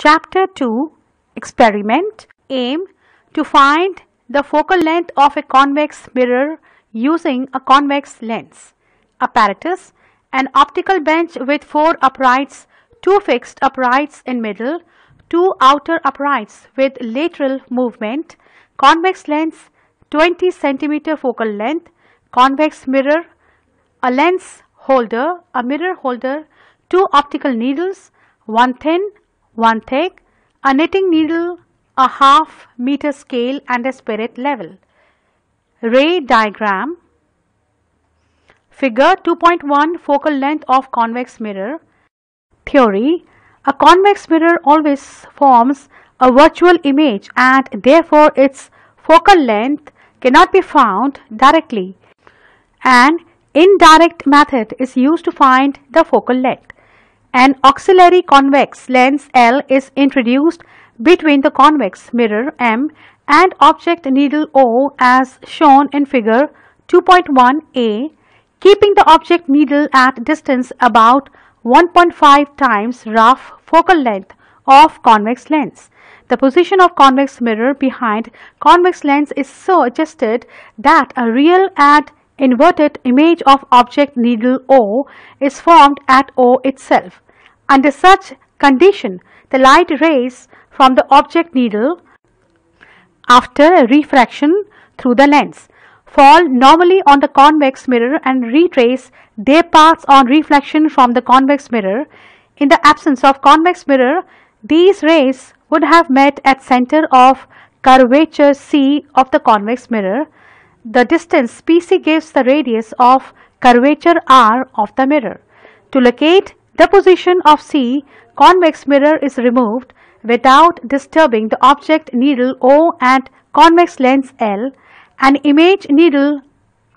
Chapter 2 Experiment. Aim to find the focal length of a convex mirror using a convex lens. Apparatus: an optical bench with 4 uprights, 2 fixed uprights in middle, 2 outer uprights with lateral movement, convex lens, 20 cm focal length, convex mirror, a lens holder, a mirror holder, 2 optical needles, one thin, one thick, a knitting needle, a half meter scale and a spirit level. Ray diagram. Figure 2.1 Focal length of convex mirror. Theory: a convex mirror always forms a virtual image and therefore its focal length cannot be found directly. An indirect method is used to find the focal length. An auxiliary convex lens L is introduced between the convex mirror M and object needle O as shown in figure 2.1a, keeping the object needle at distance about 1.5 times rough focal length of convex lens. The position of convex mirror behind convex lens is so adjusted that a real and inverted image of object needle O is formed at O itself. Under such condition, the light rays from the object needle, after a refraction through the lens, fall normally on the convex mirror and retrace their paths on reflection from the convex mirror. In the absence of convex mirror, these rays would have met at center of curvature C of the convex mirror. The distance PC gives the radius of curvature R of the mirror. To locate the position of C, convex mirror is removed without disturbing the object needle O and convex lens L. An image needle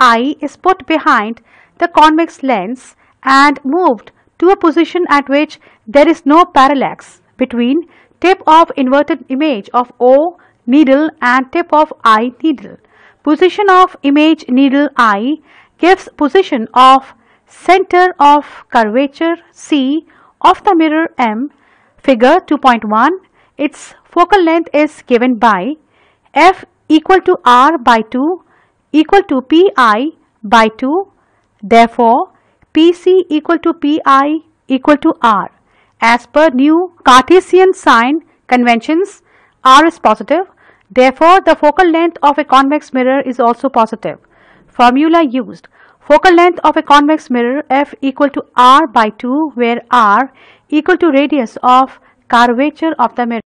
I is put behind the convex lens and moved to a position at which there is no parallax between tip of inverted image of O needle and tip of I needle. Position of image needle I gives position of center of curvature C of the mirror M. Figure 2.1. Its focal length is given by F equal to R by 2 equal to Pi by 2. Therefore, PC equal to Pi equal to R. As per new Cartesian sign conventions, R is positive. Therefore, the focal length of a convex mirror is also positive. Formula used: focal length of a convex mirror F equal to R by 2, where R equal to radius of curvature of the mirror.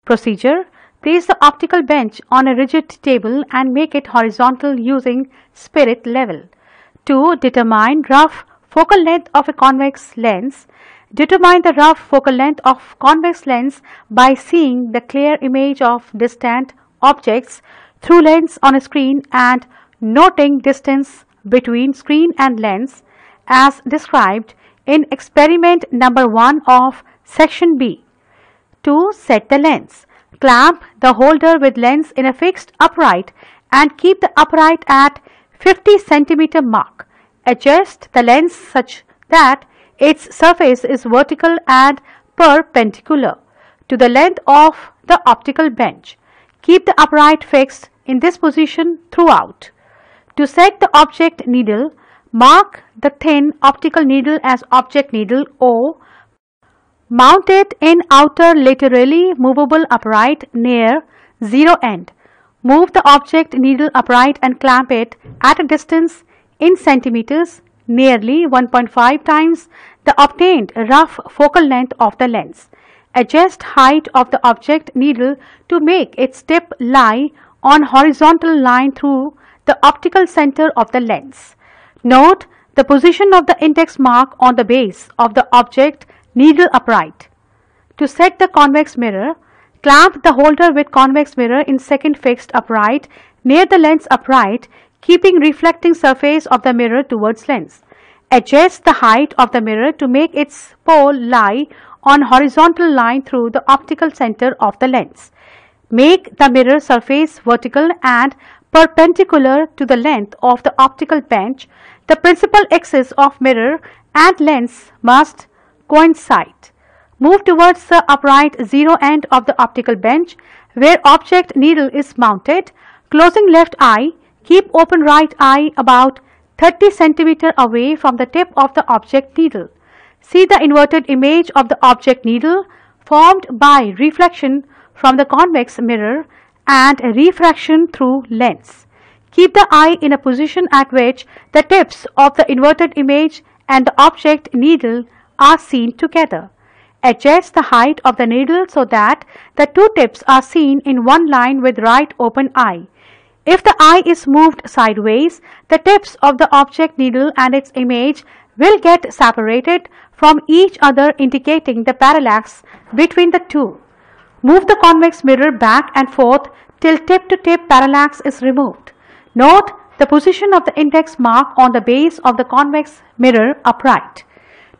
Procedure: place the optical bench on a rigid table and make it horizontal using spirit level. To determine rough focal length of a convex lens, determine the rough focal length of convex lens by seeing the clear image of distant objects through lens on a screen and noting distance between screen and lens as described in experiment number 1 of section B. To set the lens, clamp the holder with lens in a fixed upright and keep the upright at 50 cm mark. Adjust the lens such that its surface is vertical and perpendicular to the length of the optical bench. Keep the upright fixed in this position throughout. To set the object needle, mark the thin optical needle as object needle O. Mount it in outer laterally movable upright near zero end. Move the object needle upright and clamp it at a distance in centimeters, nearly 1.5 times the obtained rough focal length of the lens. Adjust height of the object needle to make its tip lie on horizontal line through the optical center of the lens. Note the position of the index mark on the base of the object needle upright. To set the convex mirror, clamp the holder with convex mirror in second fixed upright near the lens upright, keeping reflecting surface of the mirror towards lens. Adjust the height of the mirror to make its pole lie on horizontal line through the optical center of the lens. Make the mirror surface vertical and perpendicular to the length of the optical bench. The principal axis of mirror and lens must coincide. Move towards the upright zero end of the optical bench where object needle is mounted. Closing left eye, keep open right eye about 30 cm away from the tip of the object needle. See the inverted image of the object needle formed by reflection from the convex mirror and refraction through lens. Keep the eye in a position at which the tips of the inverted image and the object needle are seen together. Adjust the height of the needle so that the two tips are seen in one line with right open eye. If the eye is moved sideways, the tips of the object needle and its image will get separated from each other, indicating the parallax between the two. Move the convex mirror back and forth till tip-to-tip parallax is removed. Note the position of the index mark on the base of the convex mirror upright.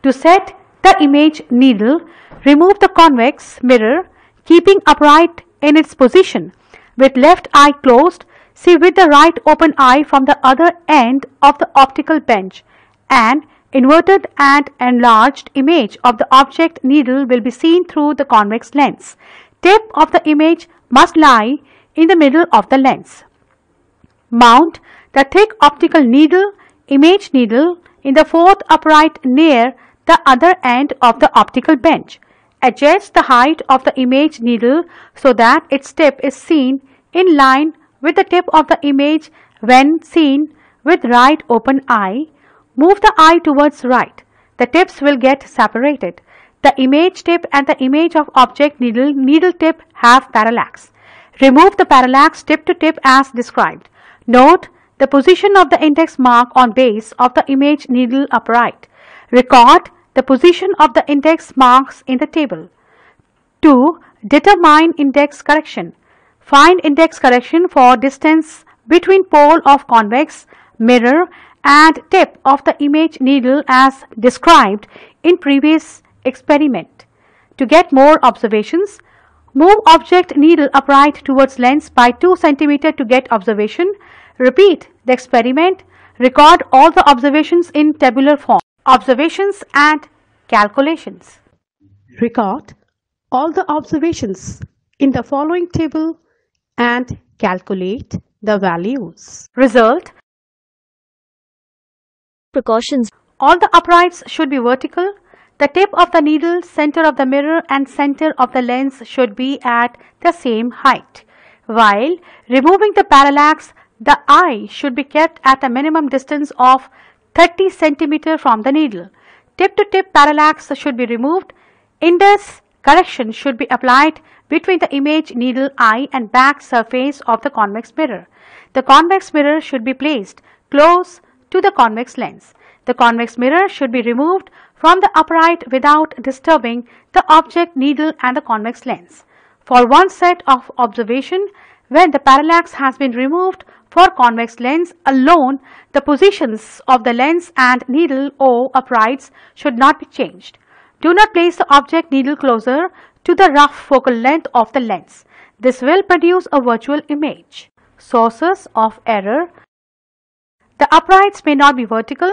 To set the image needle, remove the convex mirror, keeping upright in its position. With left eye closed, see with the right open eye from the other end of the optical bench. An inverted and enlarged image of the object needle will be seen through the convex lens. Tip of the image must lie in the middle of the lens. Mount the thick optical needle, image needle, in the fourth upright near the other end of the optical bench. Adjust the height of the image needle so that its tip is seen in line with the tip of the image when seen with right open eye. Move the eye towards right. The tips will get separated. The image tip and the image of object needle tip have parallax. Remove the parallax tip to tip as described. Note the position of the index mark on base of the image needle upright. Record the position of the index marks in the table. 2. Determine index correction. Find index correction for distance between pole of convex mirror and tip of the image needle as described in previous experiment. To get more observations, move object needle upright towards lens by 2 cm to get observation. Repeat the experiment. Record all the observations in tabular form. Observations and calculations. Record all the observations in the following table and calculate the values. Result. Precautions. All the uprights should be vertical. The tip of the needle, center of the mirror and center of the lens should be at the same height. While removing the parallax, the eye should be kept at a minimum distance of 30 cm from the needle. Tip-to-tip parallax should be removed. Index correction should be applied between the image needle eye and back surface of the convex mirror. The convex mirror should be placed close to the convex lens. The convex mirror should be removed from the upright without disturbing the object needle and the convex lens. For one set of observation, when the parallax has been removed for convex lens alone, the positions of the lens and needle O uprights should not be changed. Do not place the object needle closer to the rough focal length of the lens. This will produce a virtual image. Sources of error. The uprights may not be vertical.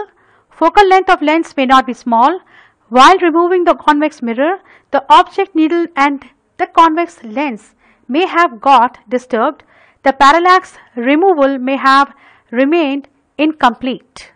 Focal length of lens may not be small. While removing the convex mirror, the object needle and the convex lens may have got disturbed. The parallax removal may have remained incomplete.